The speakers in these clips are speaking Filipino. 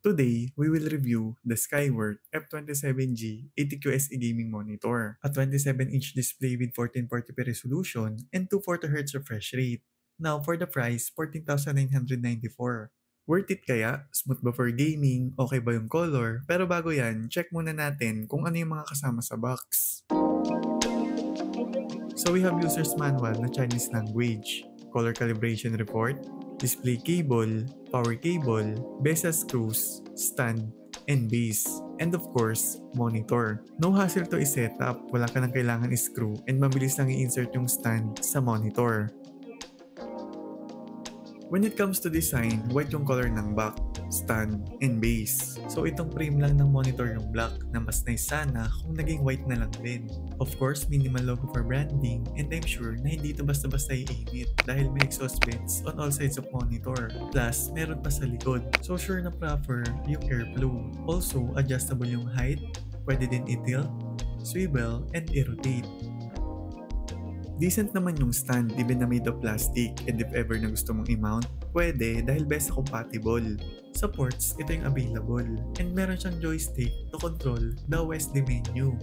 Today, we will review the Skyworth F27G 80QSE gaming monitor, a 27-inch display with 1440p resolution and 240Hz refresh rate. Now for the price, 14,994. Worth it kaya? Smooth ba for gaming? Okay ba yung color? Pero bago yan, check muna natin kung ano yung mga kasama sa box. So we have user's manual na Chinese language, color calibration report, display cable, power cable, BESA screws, stand, and base. And of course, monitor. No hassle to i-set up, wala ka nang kailangan i-screw and mabilis lang i-insert yung stand sa monitor. When it comes to design, white yung color ng back, stand, and base. So itong frame lang ng monitor yung black na mas nice sana kung naging white na lang din. Of course, minimal logo for branding and I'm sure na hindi ito basta-basta iinit dahil may exhaust vents on all sides of monitor. Plus, meron pa sa likod. So sure na proper yung airflow. Also, adjustable yung height, pwede din i-tilt, swivel, and i-rotate. Decent naman yung stand even na made of plastic and if ever na gusto mong i-mount, pwede dahil BESA compatible. Sa ports, ito yung available and meron siyang joystick to control the USB menu.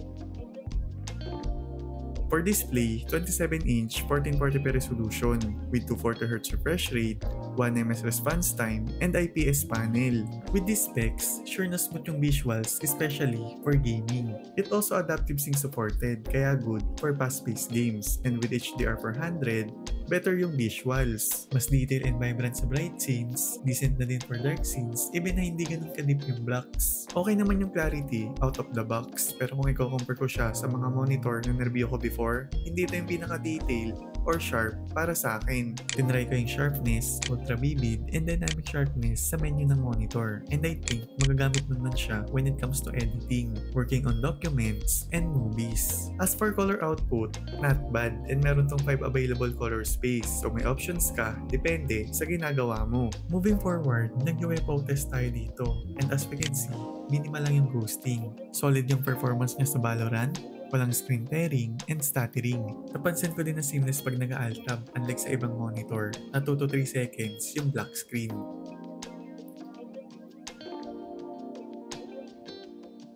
For display, 27-inch 1440p resolution with 240Hz refresh rate, 1ms response time, and IPS panel. With these specs, sure na smooth yung visuals, especially for gaming. It also adaptive sync supported, kaya good for fast-paced games. And with HDR400, better yung visuals. Mas detailed and vibrant sa bright scenes, decent na din for dark scenes, even na hindi ganun kadip yung blacks. Okay naman yung clarity out of the box, pero kung i-compare ko siya sa mga monitor na na-review ko before, hindi ito yung pinaka-detail or sharp para sa akin. Tinry ko yung sharpness, ultra vivid, and dynamic sharpness sa menu ng monitor. And I think magagamit naman siya when it comes to editing, working on documents, and movies. As for color output, not bad, and meron tong 5 available color space. So may options ka, depende sa ginagawa mo. Moving forward, nag-UFO test tayo dito. And as we can see, minimal lang yung ghosting. Solid yung performance niya sa Valorant, walang screen tearing and stuttering. Napansin ko din na seamless pag nag-alt tab unlike sa ibang monitor na 2 to 3 seconds yung black screen.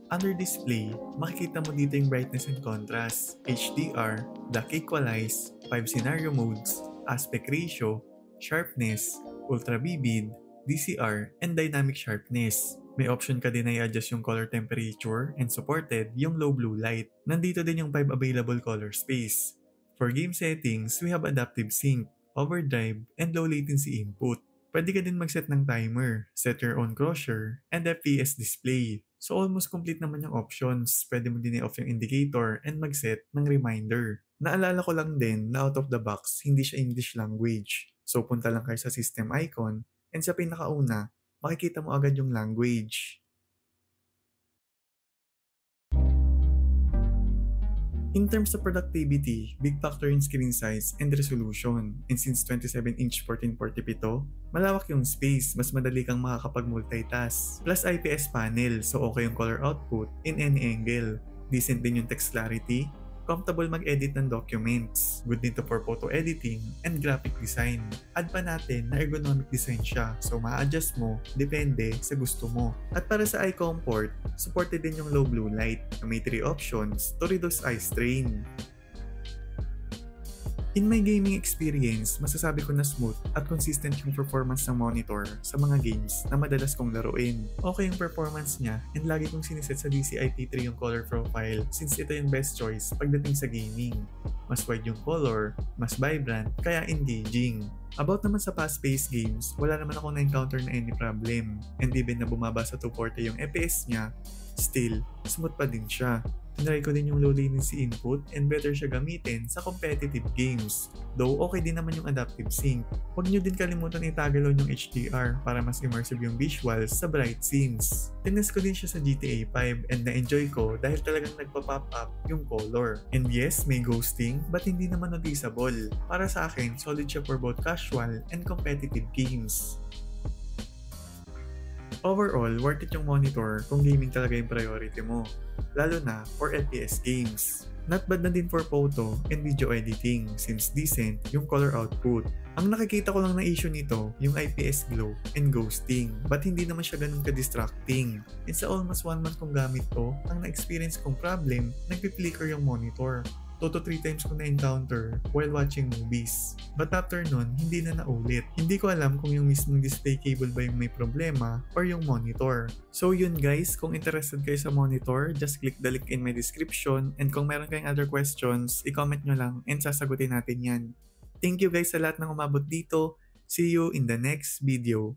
Under display, makikita mo dito yung brightness and contrast, HDR, black equalize, 5 scenario modes, aspect ratio, sharpness, ultra vivid, DCR, and dynamic sharpness. May option ka din na i-adjust yung color temperature and supported yung low blue light. Nandito din yung 5 available color space. For game settings, we have adaptive sync, overdrive, and low latency input. Pwede ka din mag-set ng timer, set your own crosshair, and FPS display. So almost complete naman yung options. Pwede mo din i-off yung indicator and mag-set ng reminder. Naalala ko lang din na out of the box, hindi siya English language. So punta lang kayo sa system icon and sa pinakauna, makikita mo agad yung language. In terms of productivity, big factor in screen size and resolution. And since 27-inch 1440p to, malawak yung space, mas madali kang makakapag-multitask. Plus IPS panel, so okay yung color output in any angle. Decent din yung text clarity, comfortable mag-edit ng documents, good dito for photo editing, and graphic design. Add pa natin na ergonomic design siya, so ma-adjust mo, depende sa gusto mo. At para sa eye comfort, supported din yung low blue light na may 3 options to reduce eye strain. In my gaming experience, masasabi ko na smooth at consistent yung performance ng monitor sa mga games na madalas kong laruin. Okay yung performance niya and lagi kong siniset sa DCI-P3 yung color profile since ito yung best choice pagdating sa gaming. Mas wide yung color, mas vibrant, kaya engaging. About naman sa fast-paced games, wala naman ako na-encounter na any problem. And even na bumaba sa 240 yung FPS niya, still, smooth pa din siya. Tinry ko din yung low latency input and better siya gamitin sa competitive games. Though okay din naman yung adaptive sync. Huwag nyo din kalimutan i-toggle on yung HDR para mas immersive yung visuals sa bright scenes. Tinest ko din siya sa GTA 5 and na-enjoy ko dahil talagang nagpa-pop up yung color. And yes, may ghosting but hindi naman noticeable. Para sa akin, solid siya for both casual and competitive games. Overall, worth it yung monitor kung gaming talaga yung priority mo, lalo na for FPS games. Not bad na din for photo and video editing since decent yung color output. Ang nakikita ko lang na issue nito, yung IPS glow and ghosting, but hindi naman siya ganun ka-distracting. And sa almost 1 month kong gamit to, ang na-experience kong problem, nagpi-flicker yung monitor. 2 to 3 times ko na-encounter while watching movies. But after nun, hindi na naulit. Hindi ko alam kung yung mismong display cable ba yung may problema or yung monitor. So yun guys, kung interested kayo sa monitor, just click the link in my description, and kung meron kayong other questions, i-comment nyo lang and sasagutin natin yan. Thank you guys sa lahat ng umabot dito. See you in the next video.